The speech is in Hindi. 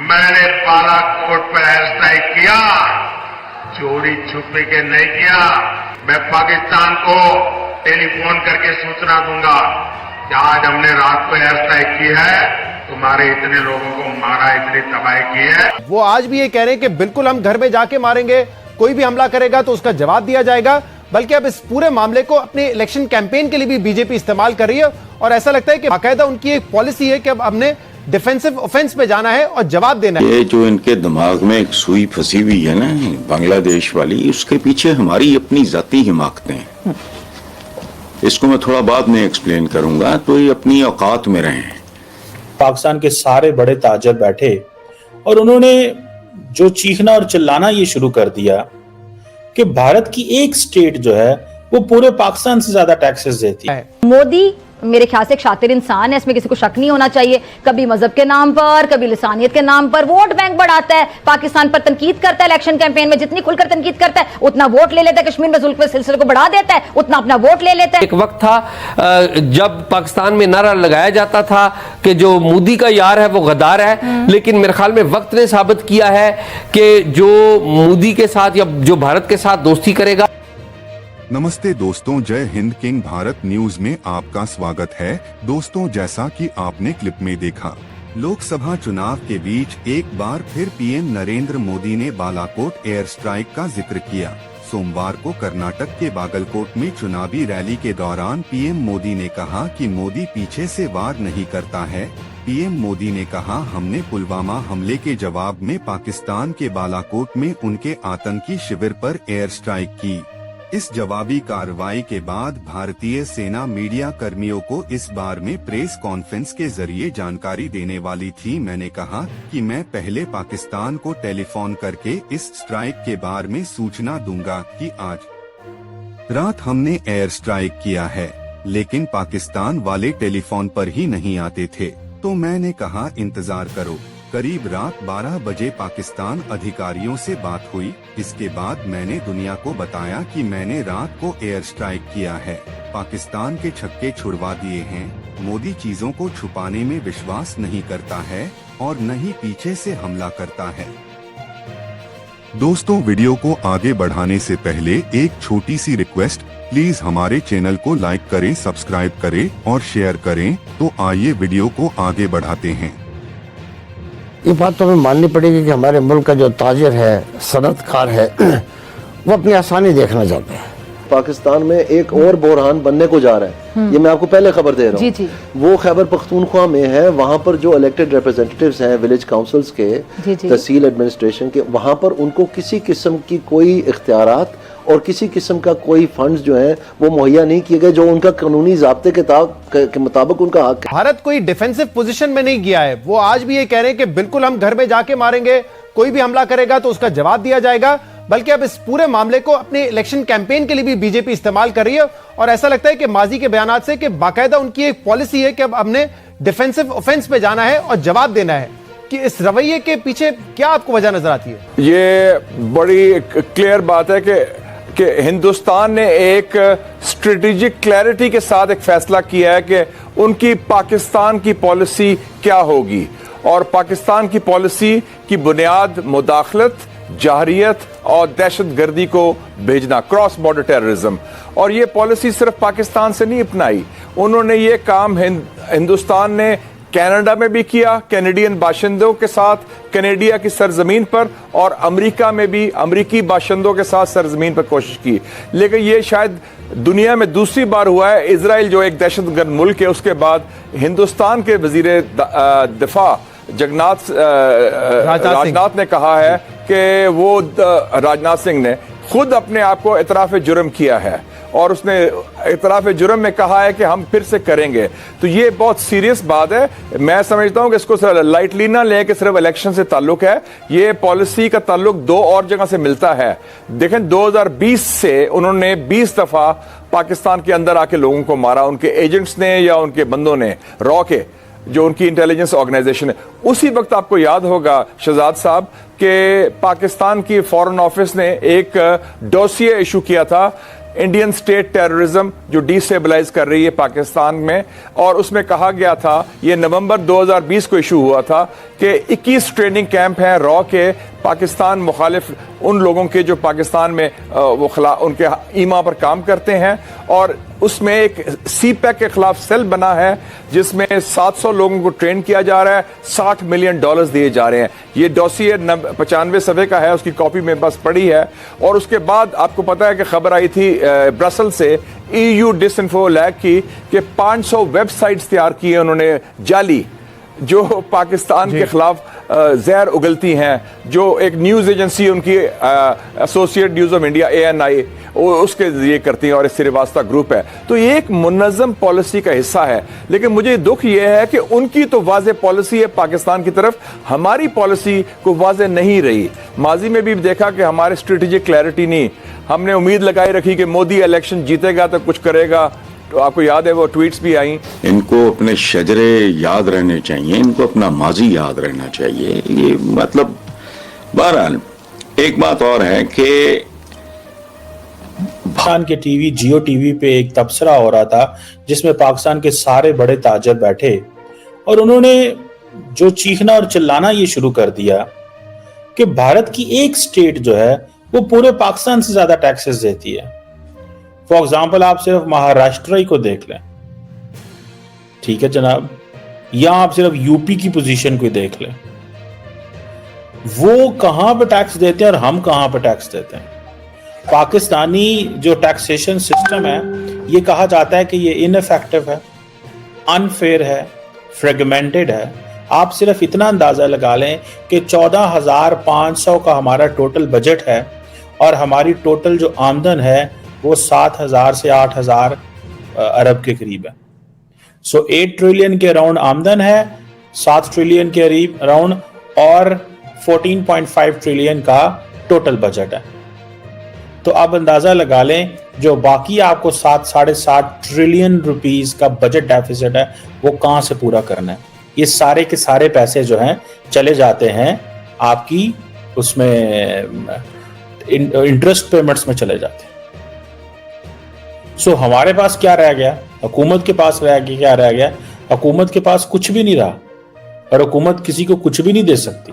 मैंने बालाकोट पर एयर स्ट्राइक किया, चोरी छुपे के नहीं किया। मैं पाकिस्तान को टेलीफोन करके सूचना दूंगा कि आज हमने रात को एयर स्ट्राइक की है, तुम्हारे इतने लोगों को मारा, इतनी तबाही की है। वो आज भी ये कह रहे हैं कि बिल्कुल हम घर में जाके मारेंगे, कोई भी हमला करेगा तो उसका जवाब दिया जाएगा। बल्कि अब इस पूरे मामले को अपने इलेक्शन कैंपेन के लिए भी बीजेपी इस्तेमाल कर रही है और ऐसा लगता है कि बाकायदा उनकी एक पॉलिसी है कि अब हमने डिफेंसिव ऑफेंस पे जाना है और जवाब देना है। ये जो इनके दिमाग में एक सुई फंसी हुई है ना बांग्लादेश वाली, उसके पीछे हमारी अपनी जाती हिमाकतें हैं। इसको मैं थोड़ा बाद में एक्सप्लेन करूंगा, तो ये अपनी औकात में रहें। पाकिस्तान के सारे बड़े ताजर बैठे और उन्होंने जो चीखना और चिल्लाना ये शुरू कर दिया कि भारत की एक स्टेट जो है वो पूरे पाकिस्तान से ज्यादा टैक्सेस देती है। मोदी मेरे ख्याल से एक शातिर इंसान है, इसमें किसी को शक नहीं होना चाहिए। कभी मजहब के नाम पर, कभी लिसानियत के नाम पर वोट बैंक बढ़ाता है, पाकिस्तान पर तनकीद करता है। इलेक्शन कैंपेन में जितनी खुलकर तनकीद करता है उतना वोट ले लेता है, कश्मीर में जुल्म के सिलसिले को बढ़ा देता है, उतना अपना वोट ले लेता है। एक वक्त था जब पाकिस्तान में नारा लगाया जाता था कि जो मोदी का यार है वो गद्दार है, लेकिन मेरे ख्याल में वक्त ने साबित किया है कि जो मोदी के साथ या जो भारत के साथ दोस्ती करेगा। नमस्ते दोस्तों, जय हिंद। किंग भारत न्यूज में आपका स्वागत है। दोस्तों, जैसा कि आपने क्लिप में देखा, लोकसभा चुनाव के बीच एक बार फिर पीएम नरेंद्र मोदी ने बालाकोट एयर स्ट्राइक का जिक्र किया। सोमवार को कर्नाटक के बागलकोट में चुनावी रैली के दौरान पीएम मोदी ने कहा कि मोदी पीछे से वार नहीं करता है। पीएम मोदी ने कहा, हमने पुलवामा हमले के जवाब में पाकिस्तान के बालाकोट में उनके आतंकी शिविर पर एयर स्ट्राइक की। इस जवाबी कार्रवाई के बाद भारतीय सेना मीडिया कर्मियों को इस बार में प्रेस कॉन्फ्रेंस के जरिए जानकारी देने वाली थी। मैंने कहा कि मैं पहले पाकिस्तान को टेलीफोन करके इस स्ट्राइक के बारे में सूचना दूंगा कि आज रात हमने एयर स्ट्राइक किया है, लेकिन पाकिस्तान वाले टेलीफोन पर ही नहीं आते थे। तो मैंने कहा इंतजार करो। करीब रात 12 बजे पाकिस्तान अधिकारियों से बात हुई। इसके बाद मैंने दुनिया को बताया कि मैंने रात को एयर स्ट्राइक किया है, पाकिस्तान के छक्के छुड़वा दिए हैं। मोदी चीजों को छुपाने में विश्वास नहीं करता है और न ही पीछे से हमला करता है। दोस्तों, वीडियो को आगे बढ़ाने से पहले एक छोटी सी रिक्वेस्ट, प्लीज हमारे चैनल को लाइक करें, सब्सक्राइब करें और शेयर करें। तो आइए वीडियो को आगे बढ़ाते हैं। ये बात तो हमें माननी पड़ेगी कि हमारे मुल्क का जो ताजिर है, सनतकार है, वो अपनी आसानी देखना चाहते हैं। पाकिस्तान में एक और बुरहान बनने को जा रहा है, ये मैं आपको पहले खबर दे रहा हूँ। वो खैबर पख्तूनख्वा में है। वहाँ पर जो इलेक्टेड रिप्रेजेंटेटिव्स हैं विलेज काउंसिल्स के, तहसील एडमिनिस्ट्रेशन के, वहाँ पर उनको किसी किस्म की कोई इख्तियारात और किसी किस्म का कोई फंड्स जो है वो मुहैया नहीं किए गए, जो उनका कानूनी ज़ाब्ते के मुताबिक उनका हक है। भारत कोई डिफेंसिव पोजीशन में नहीं गया है। वो आज भी ये कह रहे हैं कि बिल्कुल हम घर में जाके मारेंगे, कोई भी हमला करेगा तो उसका जवाब दिया जाएगा। बल्कि अब इस पूरे मामले को अपने इलेक्शन कैंपेन के लिए भी बीजेपी इस्तेमाल कर रही है और ऐसा लगता है कि माजी के बयानात से कि बाकायदा उनकी एक पॉलिसी है कि अब हमने डिफेंसिव ऑफेंस पे जाना है और जवाब देना है। कि इस रवैये के पीछे क्या आपको वजह नजर आती है? ये बड़ी क्लियर बात है कि हिंदुस्तान ने एक स्ट्रेटेजिक क्लैरिटी के साथ एक फैसला किया है कि उनकी पाकिस्तान की पॉलिसी क्या होगी, और पाकिस्तान की पॉलिसी की बुनियाद मुदाखलत, जाहरियत और दहशतगर्दी को भेजना, क्रॉस बॉर्डर टेररिज्म। और ये पॉलिसी सिर्फ पाकिस्तान से नहीं अपनाई, उन्होंने ये काम हिंदुस्तान ने कनाडा में भी किया, कैनेडियन बाशिंदों के साथ कनेडिया की सरजमीन पर, और अमेरिका में भी अमेरिकी बाशिंदों के साथ सरजमीन पर कोशिश की। लेकिन ये शायद दुनिया में दूसरी बार हुआ है। इजराइल जो एक दहशतगर्द मुल्क है, उसके बाद हिंदुस्तान के वजीर दिफा राजनाथ ने कहा है कि वो राजनाथ सिंह ने खुद अपने आप को इतराफ जुर्म किया है और उसने इतराफ जुर्म में कहा है कि हम फिर से करेंगे। तो ये बहुत सीरियस बात है। मैं समझता हूं कि इसको लाइटली ना लें कि सिर्फ इलेक्शन से ताल्लुक है। ये पॉलिसी का ताल्लुक दो और जगह से मिलता है। देखें, 2020 से उन्होंने 20 दफा पाकिस्तान के अंदर आके लोगों को मारा, उनके एजेंट्स ने या उनके बंदों ने, रॉ के जो उनकी इंटेलिजेंस ऑर्गेनाइजेशन है। उसी वक्त आपको याद होगा शहजाद साहब कि पाकिस्तान की फॉरेन ऑफिस ने एक डोसिये इशू किया था इंडियन स्टेट टेररिज्म जो डिस्टेबलाइज कर रही है पाकिस्तान में, और उसमें कहा गया था, ये नवंबर 2020 को इशू हुआ था कि 21 ट्रेनिंग कैंप हैं रॉ के पाकिस्तान मुखालिफ उन लोगों के जो पाकिस्तान में उनके ईमा पर काम करते हैं, और उसमें एक सीपैक के खिलाफ सेल बना है जिसमें 700 लोगों को ट्रेन किया जा रहा है, $60 मिलियन दिए जा रहे हैं। ये डॉसियर 95 सफ़े का है, उसकी कॉपी में बस पड़ी है। और उसके बाद आपको पता है कि खबर आई थी ब्रसल से EU डिसइंफो लैग की कि 500 वेबसाइट्स तैयार की है उन्होंने जाली, जो पाकिस्तान के खिलाफ जहर उगलती हैं, जो एक न्यूज़ एजेंसी उनकी associate news of India ANI उसके ये करती हैं, और इससे वास्ता ग्रुप है। तो ये एक मुनज़्ज़म पॉलिसी का हिस्सा है। लेकिन मुझे दुख ये है कि उनकी तो वाज़े पॉलिसी है पाकिस्तान की तरफ, हमारी पॉलिसी को वाज़े नहीं रही। माजी में भी देखा कि हमारे स्ट्रेटेजिक क्लैरिटी नहीं, हमने उम्मीद लगाई रखी कि मोदी इलेक्शन जीतेगा तो कुछ करेगा, तो आपको याद है वो ट्वीट्स भी आई। इनको अपने शजरे याद रहने चाहिए, इनको अपना माजी याद रहना चाहिए। ये मतलब बहरहाल एक बात और है कि पाकिस्तान के टीवी जियो टीवी पे एक तबसरा हो रहा था जिसमें पाकिस्तान के सारे बड़े ताजर बैठे और उन्होंने जो चीखना और चिल्लाना ये शुरू कर दिया कि भारत की एक स्टेट जो है वो पूरे पाकिस्तान से ज्यादा टैक्सेस देती है। फॉर एग्जाम्पल आप सिर्फ महाराष्ट्र ही को देख लें, ठीक है जनाब, या आप सिर्फ यूपी की पोजीशन को देख लें, वो कहां पे टैक्स देते हैं और हम कहां पे टैक्स देते हैं। पाकिस्तानी जो टैक्सेशन सिस्टम है ये कहा जाता है कि ये इनइफेक्टिव है, अनफेयर है, फ्रेगमेंटेड है। आप सिर्फ इतना अंदाजा लगा लें कि 14,500 का हमारा टोटल बजट है और हमारी टोटल जो आमदन है वो 7,000 से 8,000 अरब के करीब है। सो 8 ट्रिलियन के अराउंड आमदन है, 7 ट्रिलियन के अराउंड, और 14.5 ट्रिलियन का टोटल बजट है। तो आप अंदाजा लगा लें जो बाकी आपको 7-7.5 ट्रिलियन रुपीस का बजट डेफिसिट है वो कहां से पूरा करना है। ये सारे के सारे पैसे जो हैं चले जाते हैं आपकी उसमें इंटरेस्ट पेमेंट्स में चले जाते हैं। सो हमारे पास क्या रह गया, हुकूमत के पास क्या रह गया, हुकूमत के पास कुछ भी नहीं रहा और हुकूमत किसी को कुछ भी नहीं दे सकती।